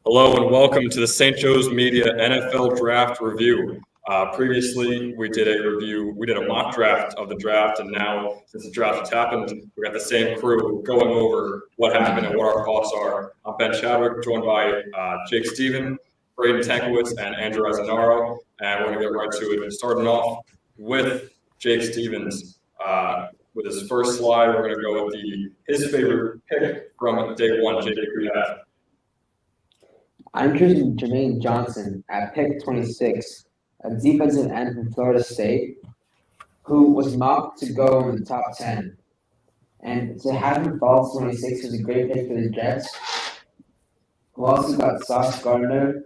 Hello and welcome to the St. Joe's Media NFL Draft Review. Previously, we did a mock draft of the draft, and now, since the draft has happened, we got the same crew going over what happened and what our thoughts are. I'm Ben Chadwick, joined by Jake Steven, Braden Tankowitz, and Andrew Azzanaro, and we're going to get right to it. Starting off with Jake Stevens. With his first slide, we're going to go with his favorite pick from day one. Jake, who you have? I'm choosing Jermaine Johnson at pick 26, a defensive end from Florida State, who was mocked to go in the top 10. And to have him fall to 26 was a great pick for the Jets, who also got Sauce Gardner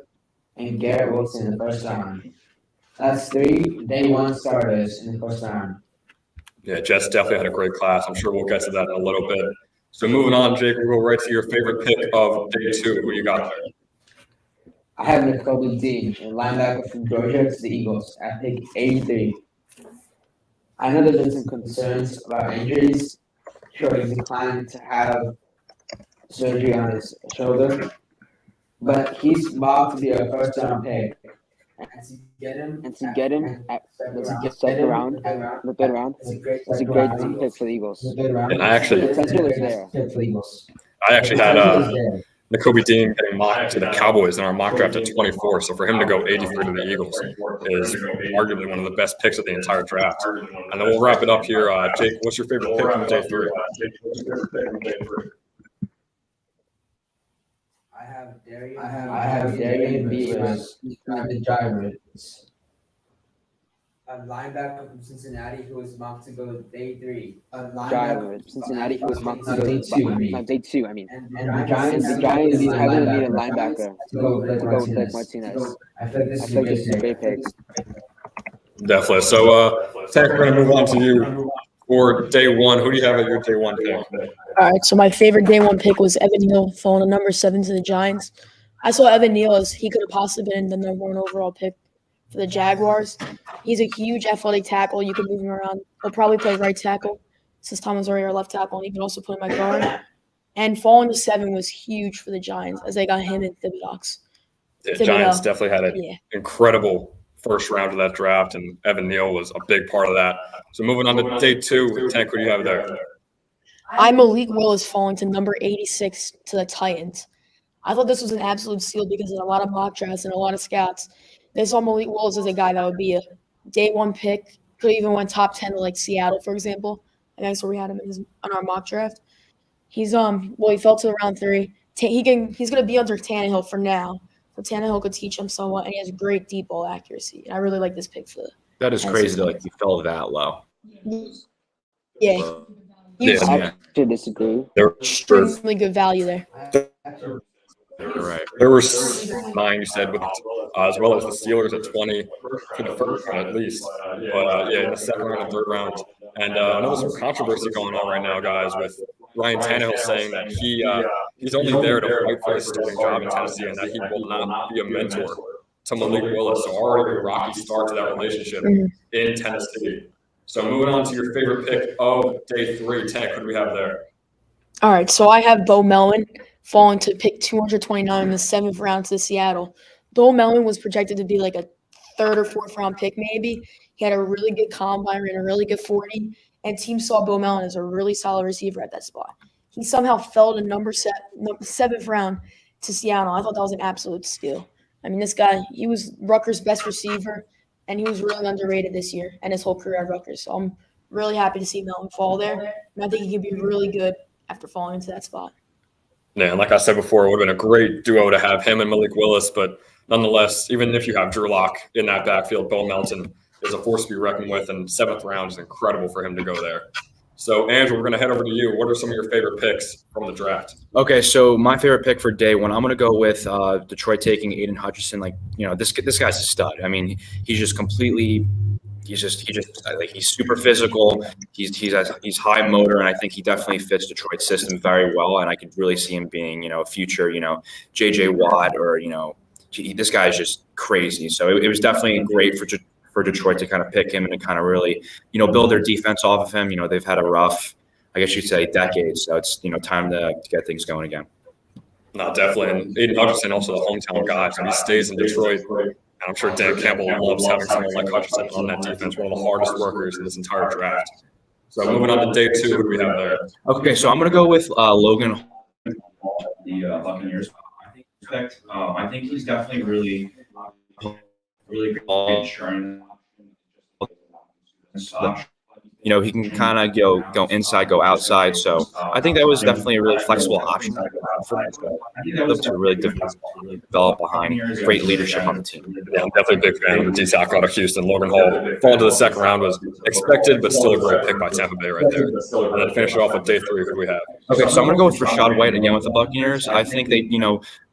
and Garrett Wilson in the first round. That's 3 day one starters in the first round. Yeah, Jets definitely had a great class. I'm sure we'll get to that in a little bit. So moving on, Jake, we'll go right to your favorite pick of day two. Who you got there? I have Nakobe Dean, a linebacker from Georgia to the Eagles, at pick 83. I know there's been some concerns about injuries. Sure, he's declined to have surgery on his shoulder, but he's mocked to be a first-round pick. And to get him at the second round, the third round, it's a great pick for the Eagles. And I actually had Nakobe Dean getting mocked to the Cowboys in our mock draft at 24. So for him to go 83 to the Eagles is arguably one of the best picks of the entire draft. And then we'll wrap it up here. Jake, what's your favorite pick from day three? I have Darian Beavers from the Giants, a linebacker from Cincinnati who was mocked to go day 3. Cincinnati who was mocked to go day 2. And the Giants heavily need a linebacker to go with Blake Martinez. I feel like this is a great pick. Definitely. So, Tank, we're going to move on to you for day one. Who do you have at your day one pick? All right, so my favorite day one pick was Evan Neal, falling to number 7 to the Giants. I saw Evan Neal as he could have possibly been the number 1 overall pick for the Jaguars. He's a huge athletic tackle. You can move him around. He'll probably play right tackle since Thomas Murray our left tackle, and he can also play my guard. And falling to 7 was huge for the Giants as they got him in Thibodeaux. The Giants definitely had an incredible first round of that draft, and Evan Neal was a big part of that. So moving on to day 2, Tank, what do you have there? I'm Malik Willis falling to number 86 to the Titans. I thought this was an absolute steal because in a lot of mock drafts and a lot of scouts, they saw Malik Willis as a guy that would be a day 1 pick, could even went top 10 to like Seattle, for example. And that's where we had him on our mock draft. He's he fell to round 3. He's going to be under Tannehill for now. So Tannehill could teach him somewhat, and he has great deep ball accuracy. And I really like this pick for the That is crazy that he fell that low. Yeah. I disagree. There Extremely good value there. Right. There were 9 you said, with as well as the Steelers at 20 for the first round at least. But in the second round and third round. And I know there's some controversy going on right now, guys, with Ryan Tannehill saying that he's only there to fight for his starting job in Tennessee and that he will not be a mentor to Malik Willis. So already a rocky start to that relationship in Tennessee. So moving on to your favorite pick of day 3, Tank, what do we have there? All right, so I have Bo Melvin falling to pick 229 in the 7th round to Seattle. Bo Melvin was projected to be like a 3rd or 4th round pick maybe. He had a really good combine and a really good 40, and teams saw Bo Melvin as a really solid receiver at that spot. He somehow fell to number 7th round to Seattle. I thought that was an absolute steal. I mean, this guy, he was Rutgers' best receiver, and he was really underrated this year and his whole career at Rutgers. So I'm really happy to see Melvin fall there, and I think he can be really good after falling into that spot. Yeah, and like I said before, it would have been a great duo to have him and Malik Willis, but nonetheless, even if you have Drew Lock in that backfield, Bo Melton is a force to be reckoned with, and 7th round is incredible for him to go there. So, Andrew, we're going to head over to you. What are some of your favorite picks from the draft? Okay, so my favorite pick for day 1, I'm going to go with Detroit taking Aiden Hutchinson. This guy's a stud. I mean, he's super physical. He's high motor, and I think he definitely fits Detroit's system very well. And I could really see him being, a future, J.J. Watt or, this guy is just crazy. So it was definitely great for Detroit to kind of pick him and to kind of really, build their defense off of him. They've had a rough, I guess you'd say, decade. So it's, time to get things going again. No, definitely. And Aiden Hutchinson, also the hometown guy, so he stays in Detroit. And I'm sure Dan Campbell loves having someone like Hutchinson on that defense, one of the hardest workers in this entire draft. So moving on to day 2, who do we have there? Okay, so I'm going to go with Logan, the Buccaneers. I think he's definitely really good insurance. He can kind of go inside, go outside. So I think that was definitely a really flexible option for him to really develop behind great leadership on the team. Yeah, I'm definitely a big fan of the D-tackle out of Houston. Logan Hall falling to the second round was expected, but still a great pick by Tampa Bay right there. And then finish it off with day 3, who do we have? Okay, so I'm going to go with Rachaad White again with the Buccaneers. I think they,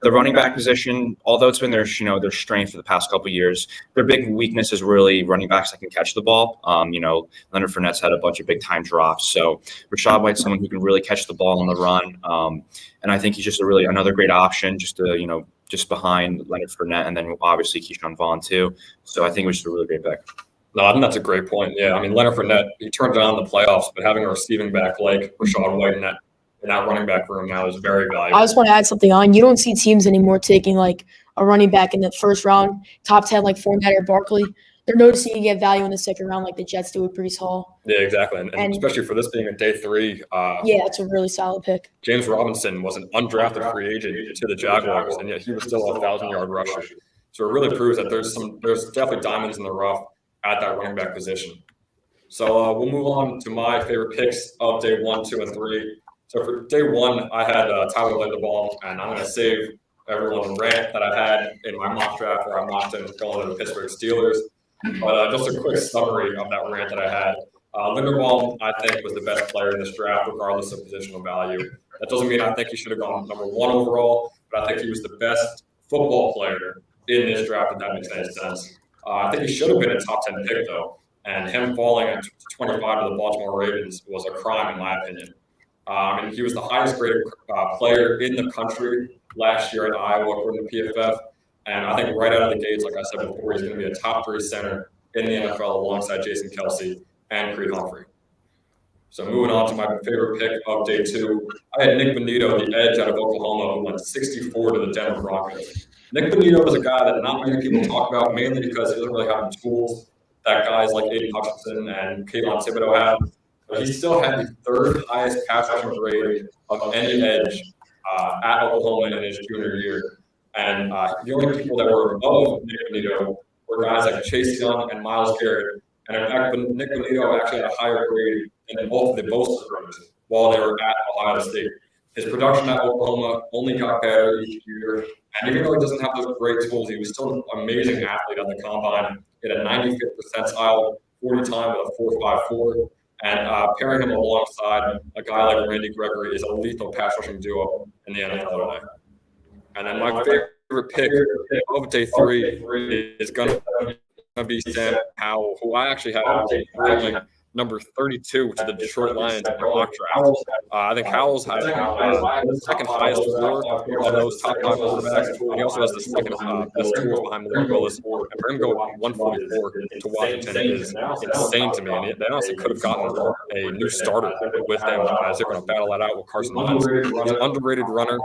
the running back position, although it's been their strength for the past couple of years, their big weakness is really running backs that can catch the ball. Leonard Fournette's had a bunch of big time drops. So Rachaad White's someone who can really catch the ball on the run. And I think he's just another great option just behind Leonard Fournette, and then obviously Keyshawn Vaughn too. So I think it was just a really great pick. No, I think that's a great point. Yeah, I mean, Leonard Fournette, he turned it on in the playoffs, but having a receiving back like Rachaad White in that running back room now is very valuable. I just want to add something on. You don't see teams anymore taking like a running back in the first round, top 10 like Fournette or Barkley. They're noticing you get value in the second round like the Jets do with Breece Hall. Yeah, exactly. And especially for this being a day 3. Yeah, it's a really solid pick. James Robinson was an undrafted free agent to the Jaguars, and yet he was still a 1,000-yard rusher. So it really proves that there's definitely diamonds in the rough at that running back position. So we'll move on to my favorite picks of day 1, 2, and 3. So for day 1, I had Tyler Linderbaum, and I'm going to save everyone the rant that I had in my mock draft where I mocked him going to the Pittsburgh Steelers. But just a quick summary of that rant that I had. Linderbaum, I think, was the best player in this draft, regardless of positional value. That doesn't mean I think he should have gone number 1 overall, but I think he was the best football player in this draft, if that makes any sense. I think he should have been a top 10 pick, though. And him falling at 25 to the Baltimore Ravens was a crime, in my opinion. He was the highest graded player in the country last year at Iowa, according to PFF. And I think right out of the gates, like I said before, he's going to be a top 3 center in the NFL alongside Jason Kelce and Creed Humphrey. So moving on to my favorite pick of day 2, I had Nick Bonito, the edge out of Oklahoma, who went 64 to the Denver Broncos. Nick Bonito is a guy that not many people talk about, mainly because he doesn't really have the tools that guys like Aiden Hutchinson and Kayvon Thibodeau have. But he still had the 3rd highest pass rushing grade of any edge at Oklahoma in his junior year. And the only people that were above Nick Bonito were guys like Chase Young and Myles Garrett. And in fact, Nick Bonito actually had a higher grade than both of the Bosa brothers while they were at Ohio State. His production at Oklahoma only got better each year. And even though he doesn't have those great tools, he was still an amazing athlete at the combine. He had a 95th percentile 40 time with a 4.54. And pairing him alongside a guy like Randy Gregory is a lethal pass rushing duo in the NFL today. And then my favorite pick of day 3 is going to be Sam Howell, who I actually have falling number 32 to the Detroit Lions in the mock draft. I think Howell's had the second highest floor of those top 5 quarterbacks. And he also has the second best tools behind Malik Willis. And for him to go 144 to Washington is insane to me. And they honestly could have gotten a new starter with them as they're going to battle that out with Carson Wentz. He's an underrated runner.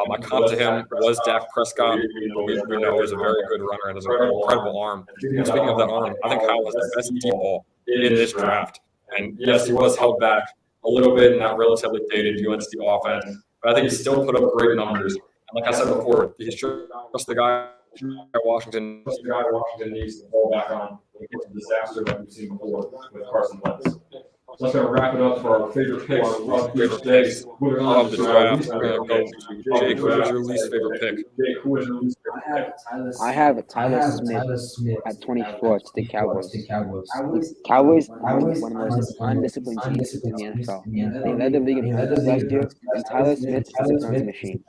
My comp to him was Dak Prescott, who we know is a very good runner and has an incredible arm. And speaking of that arm, I think Howell is the best deep ball in this draft. And yes, he was held back a little bit in that relatively dated UNC offense, but I think he still put up great numbers. And like I said before, he's just the guy at Washington. Just the guy Washington needs to fall back on when it gets to disaster like we've seen before with Carson Wentz. That's going to wrap it up for our favorite picks of the draft. We're going to go to Jake. Who was your least favorite pick? Jake, who was your least favorite pick? I have Tyler Smith at 24 to the Cowboys. Cowboys are one of the most undisciplined teams in the NFL. They led the league in pressures last year, and Tyler Smith is a turns machine.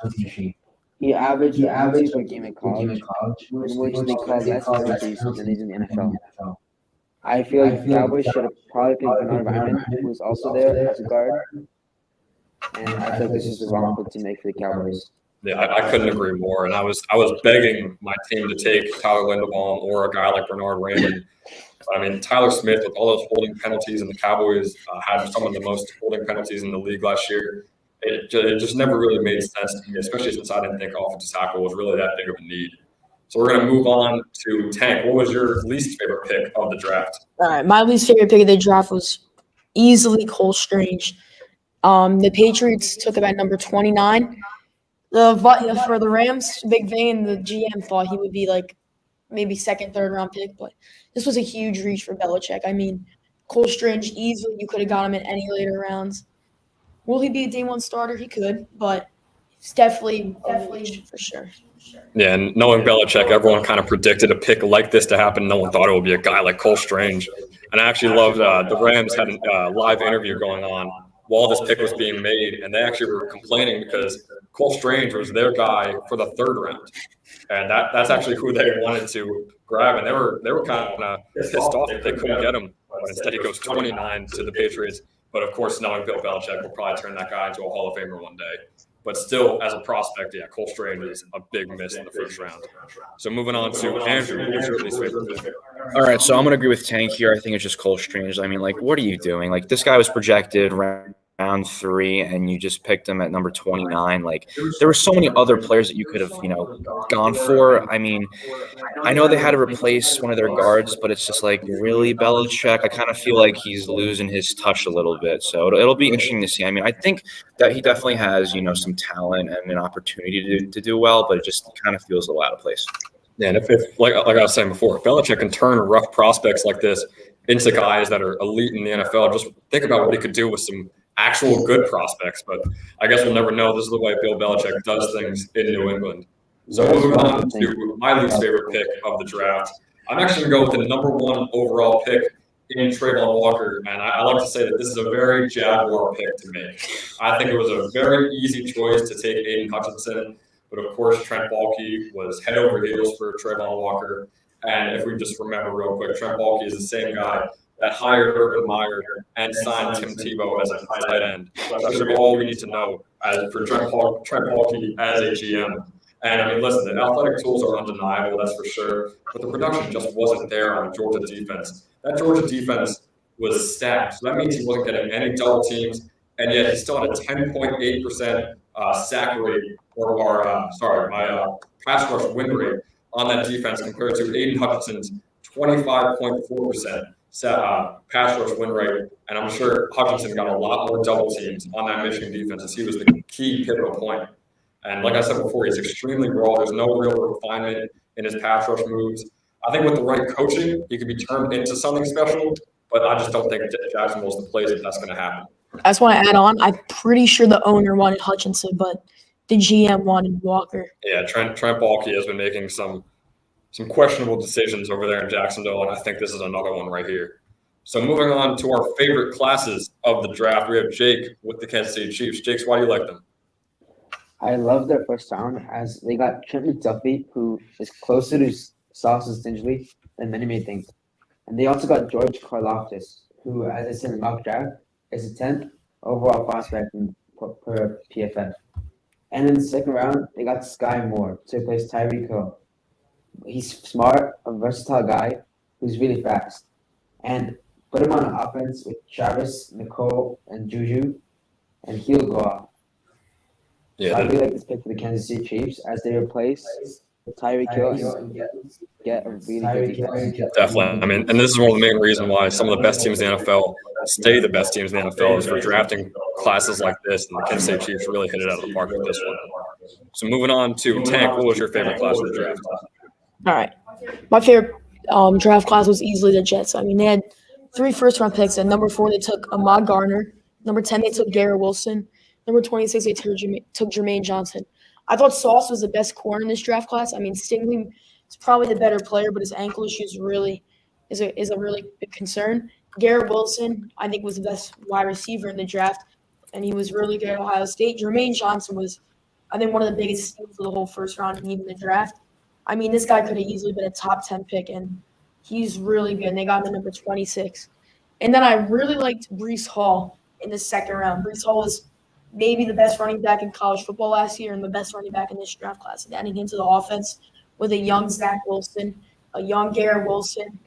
He averaged per game in college, in which they call less penalties than he's in the NFL. I feel like the Cowboys should have probably picked Bernard Raimann, who was also there as a guard. And I think this is the wrong pick to make for the Cowboys. Yeah, I couldn't agree more. And I was begging my team to take Tyler Linderbaum or a guy like Bernard Raimann. I mean, Tyler Smith, with all those holding penalties, and the Cowboys had some of the most holding penalties in the league last year. It just never really made sense to me, especially since I didn't think offensive tackle was really that big of a need. So we're going to move on to Tank. What was your least favorite pick of the draft? All right, my least favorite pick of the draft was easily Cole Strange. The Patriots took him at number 29. For the Rams, Big Van, the GM thought he would be like maybe second, third round pick, but this was a huge reach for Belichick. I mean, Cole Strange easily you could have got him in any later rounds. Will he be a day one starter? He could, but it's definitely for sure. Yeah, and knowing Belichick, everyone kind of predicted a pick like this to happen. No one thought it would be a guy like Cole Strange. And I actually loved the Rams had a live interview going on while this pick was being made, and they actually were complaining because Cole Strange was their guy for the third round. And that's actually who they wanted to grab. And they were kind of pissed off that they couldn't get him. But instead, he goes 29 to the Patriots. But of course, knowing Bill Belichick will probably turn that guy into a Hall of Famer one day. But still, as a prospect, yeah, Cole Strange is a big miss in the first round. So moving on to Andrew, what's your least favorite pick? All right, so I'm going to agree with Tank here. I think it's just Cole Strange. I mean, like, what are you doing? Like, this guy was projected round 3, and you just picked him at number 29. Like, there were so many other players that you could have, gone for. I mean, I know they had to replace one of their guards, but it's just like, really, Belichick? I kind of feel like he's losing his touch a little bit. So it'll be interesting to see. I mean, I think that he definitely has, some talent and an opportunity to do well, but it just kind of feels a little out of place. Yeah, and if like I was saying before, if Belichick can turn rough prospects like this into guys that are elite in the NFL, just think about what he could do with some actual good prospects. But I guess we'll never know. This is the way Bill Belichick does things in New England. So moving on to my least favorite pick of the draft. I'm actually going to go with the number 1 overall pick in Trayvon Walker. And I like to say that this is a very Jaguar pick to make. I think it was a very easy choice to take Aiden Hutchinson. But of course, Trent Baalke was head over heels for Trayvon Walker. And if we just remember real quick, Trent Baalke is the same guy that hired Urban Meyer and signed Tim Tebow as a tight end. So that should be all we need to know for Trent Baalke as a GM. And I mean, listen, the athletic tools are undeniable, that's for sure. But the production just wasn't there on the Georgia defense. That Georgia defense was stacked. So that means he wasn't getting any double teams. And yet he still had a 10.8% sack rate, pass rush win rate on that defense compared to Aiden Hutchinson's 25.4% pass rush win rate. And I'm sure Hutchinson got a lot more double teams on that Michigan defense as he was the key pivotal point. And like I said before, he's extremely raw. There's no real refinement in his pass rush moves. I think with the right coaching, he could be turned into something special, but I just don't think Jacksonville's the place that's going to happen. I just want to add on, I'm pretty sure the owner wanted Hutchinson, but the GM wanted Walker. Yeah, Trent Baalke has been making some questionable decisions over there in Jacksonville, and I think this is another one right here. So moving on to our favorite classes of the draft, we have Jake with the Kansas City Chiefs. Jake, why do you like them? I love their first round as they got Trent McDuffie, who is closer to Sauce Stingley than many may think. And they also got George Karlaftis, who, as I said in the mock draft, is the 10th overall prospect per PFF. And in the second round, they got Sky Moore to replace Tyreek Hill. He's smart, a versatile guy who's really fast. And put him on an offense with Travis, Nicole, and Juju, and he'll go off. Yeah, So I really like this pick for the Kansas City Chiefs as they replace Tyreek Hill and get a really good defense. definitely. I mean, and this is one of the main reasons why some of the best teams in the NFL stay the best teams in the NFL is for drafting classes like this. And the Kansas City Chiefs really hit it out of the park with this one. So moving on to Tank, what was your favorite class of the draft? All right. My favorite draft class was easily the Jets. I mean, they had 3 first-round picks. At number 4, they took Ahmad Gardner. Number 10, they took Garrett Wilson. Number 26, they took Jermaine Johnson. I thought Sauce was the best corner in this draft class. I mean, Stingley is probably the better player, but his ankle issues really is a really big concern. Garrett Wilson, I think, was the best wide receiver in the draft, and he was really good at Ohio State. Jermaine Johnson was, I think, one of the biggest steals of the whole first round and even the draft. I mean, this guy could have easily been a top 10 pick, and he's really good. And they got him at number 26. And then I really liked Breece Hall in the second round. Breece Hall was maybe the best running back in college football last year and the best running back in this draft class. And adding into the offense with a young Zach Wilson, a young Garrett Wilson,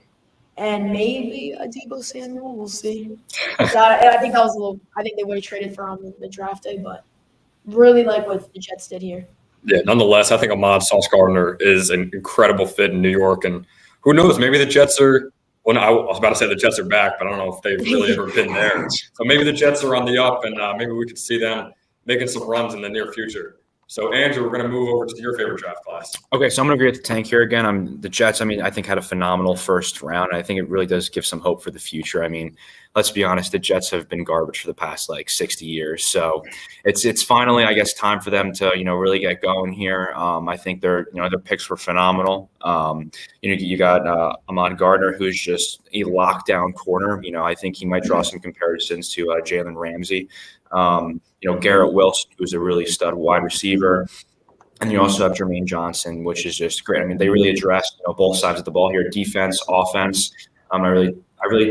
and maybe a Deebo Samuel. We'll see. I think that was I think they would have traded for him in the draft day, but really like what the Jets did here. Yeah, nonetheless, I think Ahmad Sauce Gardner is an incredible fit in New York. And who knows, maybe the Jets are – well, I was about to say the Jets are back, but I don't know if they've really ever been there. So maybe the Jets are on the up, and maybe we could see them making some runs in the near future. So, Andrew, we're going to move over to your favorite draft class. Okay, so I'm going to agree with the tank here again. The Jets, I think had a phenomenal first round. I think it really does give some hope for the future. I mean, let's be honest, the Jets have been garbage for the past 60 years. So it's finally, I guess, time for them to, really get going here. I think their picks were phenomenal. You got Ahmad Gardner, who's just a lockdown corner. I think he might draw some comparisons to Jalen Ramsey. Garrett Wilson, who's a really stud wide receiver. And you also have Jermaine Johnson, which is just great. I mean, they really address both sides of the ball here, defense, offense. I really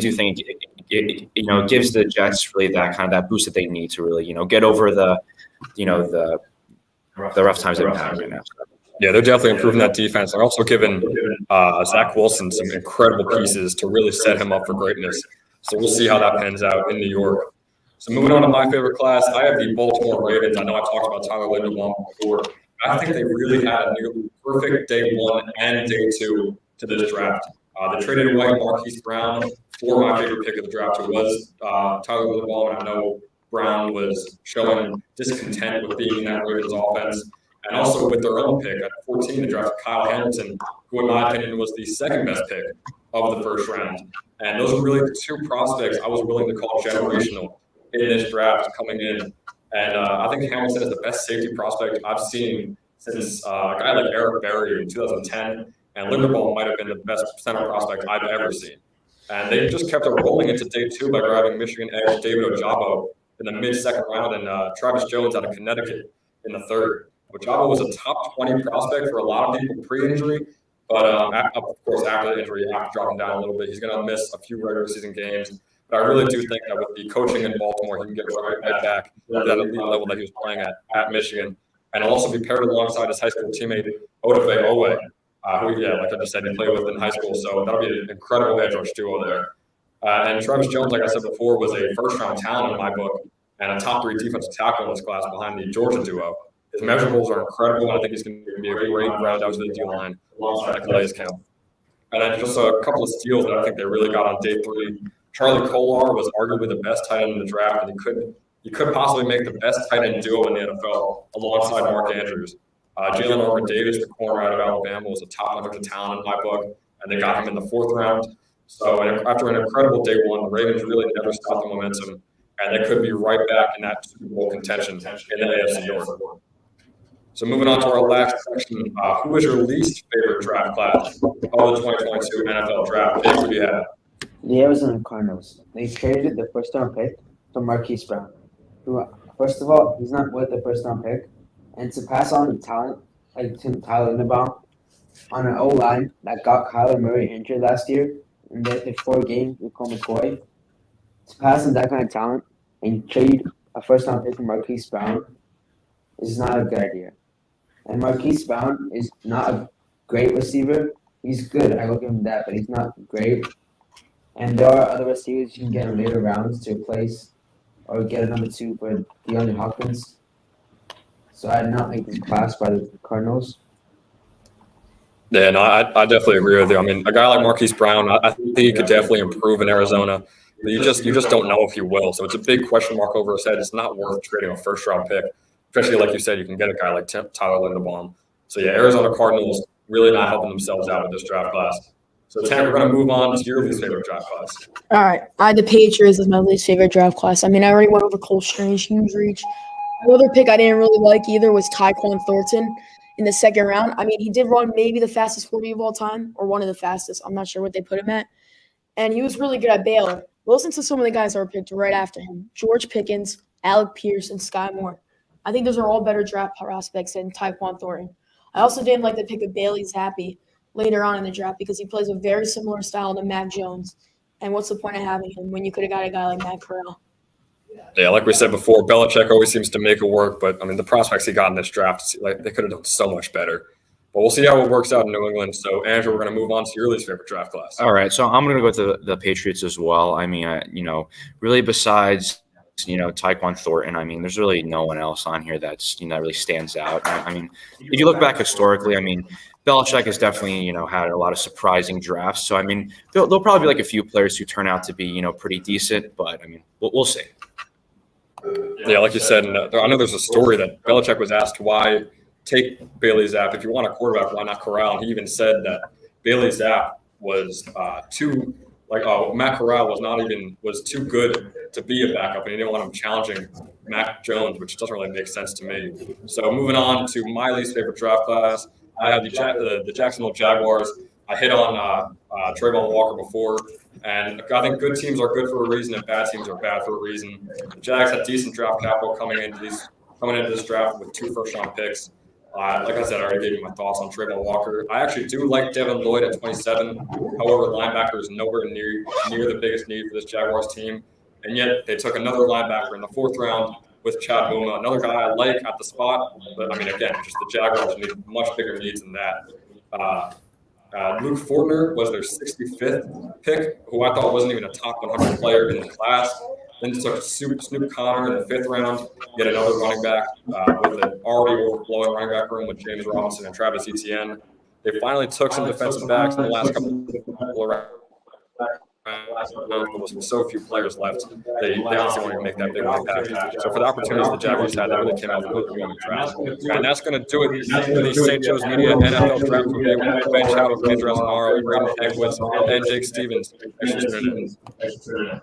do think it gives the Jets really that boost that they need to really get over the rough times they've been having right now. Yeah, they're definitely improving that defense. They're also giving Zach Wilson some incredible pieces to really set him up for greatness. So we'll see how that pans out in New York. So moving on to my favorite class, I have the Baltimore Ravens. I know I talked about Tyler Linderbaum before. I think they really had a nearly perfect day one and day two to this draft. They traded away Marquise Brown for my favorite pick of the draft, who was Tyler Linderbaum. And I know Brown was showing discontent with being in that Ravens offense. And also with their own pick at 14, they drafted Kyle Hamilton, who in my opinion was the second best pick of the first round. And those are really the two prospects I was willing to call generational in this draft coming in. And I think Hamilton is the best safety prospect I've seen since a guy like Eric Berry in 2010. And Linderbaum might have been the best center prospect I've ever seen. And they just kept it rolling into day two by grabbing Michigan edge David Ojabo in the mid-second round and Travis Jones out of Connecticut in the third. Ojabo was a top 20 prospect for a lot of people pre-injury. But, of course, after the injury, after dropping down a little bit, he's going to miss a few regular season games. But I really do think that with the coaching in Baltimore, he can get right back to that elite level that he was playing at Michigan. And he'll also be paired alongside his high school teammate, Odafe Owe, who, like I just said, he played with in high school. So that'll be an incredible edge rush duo there. And Travis Jones, like I said before, was a first-round talent in my book and a top 3 defensive tackle in this class behind the Georgia duo. His measurables are incredible, and I think he's going to be a great round out to the D-line alongside Calais Campbell. And then just a couple of steals that I think they really got on day 3. Charlie Kolar was arguably the best tight end in the draft, and he could possibly make the best tight end duo in the NFL alongside Mark Andrews. Jalen Armour Davis, the corner out of Alabama, was a top 100 talent in my book, and they got him in the 4th round. So after an incredible day one, the Ravens really never stopped the momentum, and they could be right back in that Super Bowl contention in the AFC North. So moving on to our last section, who is your least favorite draft class of the 2022 NFL draft? Who do you have? The Arizona Cardinals. They traded the first-round pick for Marquise Brown, who, first of all, he's not worth the first-round pick. And to pass on the talent, like to Tyler Linderbaum, on an O-line that got Kyler Murray injured last year, and they played 4 games with Cole McCoy, to pass on that kind of talent and trade a first-round pick for Marquise Brown is not a good idea. And Marquise Brown is not a great receiver. He's good, I will give him that, but he's not great. And there are other receivers you can get in later rounds to replace or get a number 2 for DeAndre Hopkins. So I did not like this class by the Cardinals. Yeah, no, I definitely agree with you. I mean, a guy like Marquise Brown, I think he could definitely improve in Arizona. But you just don't know if he will. So it's a big question mark over his head. It's not worth trading a first-round pick, especially like you said, you can get a guy like Tyler Linderbaum. So yeah, Arizona Cardinals really not helping themselves out with this draft class. So Tanner, we're going to move on to your least favorite draft class. All right. I had the Patriots as my least favorite draft class. I mean, I already went over Cole Strange, huge reach. Another pick I didn't really like either was Tyquan Thornton in the 2nd round. I mean, he did run maybe the fastest 40 of all time or one of the fastest. I'm not sure what they put him at. And he was really good at Baylor. Listen to some of the guys that were picked right after him. George Pickens, Alec Pierce, and Sky Moore. I think those are all better draft prospects than Tyquan Thornton. I also didn't like the pick of Bailey Zappi later on in the draft because he plays a very similar style to Mac Jones. And what's the point of having him when you could have got a guy like Matt Corral? Yeah, like we said before, Belichick always seems to make it work. But, I mean, the prospects he got in this draft, like they could have done so much better. But we'll see how it works out in New England. So, Andrew, we're going to move on to your least favorite draft class. All right, so I'm going to go with the Patriots as well. I mean, really besides Tyquan Thornton. I mean, there's really no one else on here that's, that really stands out. I mean, if you look back historically, I mean, Belichick has definitely, had a lot of surprising drafts. So, I mean, there'll probably be like a few players who turn out to be, pretty decent, but I mean, we'll see. Yeah, like you said, and I know there's a story that Belichick was asked why take Bailey Zapp. If you want a quarterback, why not Corral? And he even said that Bailey Zapp was Matt Corral was too good to be a backup, and he didn't want him challenging Mac Jones, which doesn't really make sense to me. So moving on to my least favorite draft class, I have the Jacksonville Jaguars. I hit on Trayvon Walker before, and I think good teams are good for a reason and bad teams are bad for a reason. The Jags had decent draft capital coming into this draft with 2 first-round picks. Like I said, I already gave you my thoughts on Trayvon Walker. I actually do like Devin Lloyd at 27. However, linebacker is nowhere near the biggest need for this Jaguars team. And yet they took another linebacker in the 4th round with Chad Muma, another guy I like at the spot. But, I mean, again, just the Jaguars need much bigger needs than that. Luke Fortner was their 65th pick, who I thought wasn't even a top 100 player in the class. Then took Snoop Connor in the 5th round, yet another running back with an already overflowing running back room with James Robinson and Travis Etienne. They finally took some defensive backs in the last couple of rounds. With so few players left, they honestly want to make that big impact. So for the opportunities the Jaguars had, that really came out with the draft. And that's going to do it for the St. Joe's Media NFL Draft Review. Ben Chowder, Andrew Azamaro, Braden Egwitz, and Jake Stevens. Thanks for tuning in.